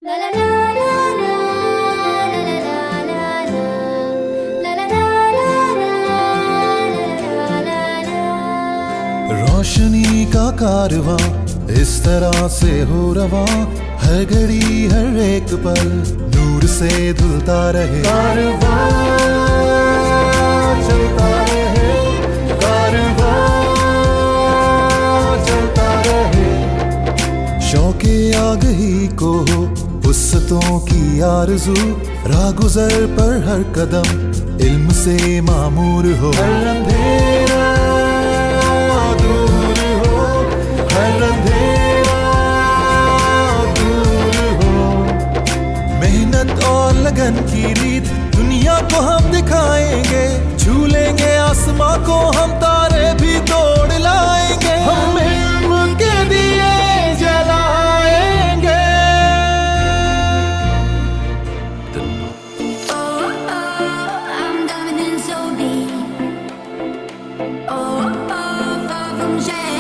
रोशनी का कारवां इस तरह से हो रवां, हर घड़ी हर एक पल नूर से धुलता रहे। कारवां चलता रहे, कारवां चलता रहे। शौके आगही को हो वुसअतों की आरज़ू, राह गुज़र पर हर कदम इल्म से मामूर हो। हर अंधेरा दूर हो, हर अंधेरा दूर हो। मेहनत और लगन की रीत दुनिया को हम दिखाएंगे, छू लेंगे आसमां को हम तारे भी तोड़ लाएंगे। हम इल्म के दिए जलाएंगे। I'm diving in so deep. Oh, far from shame.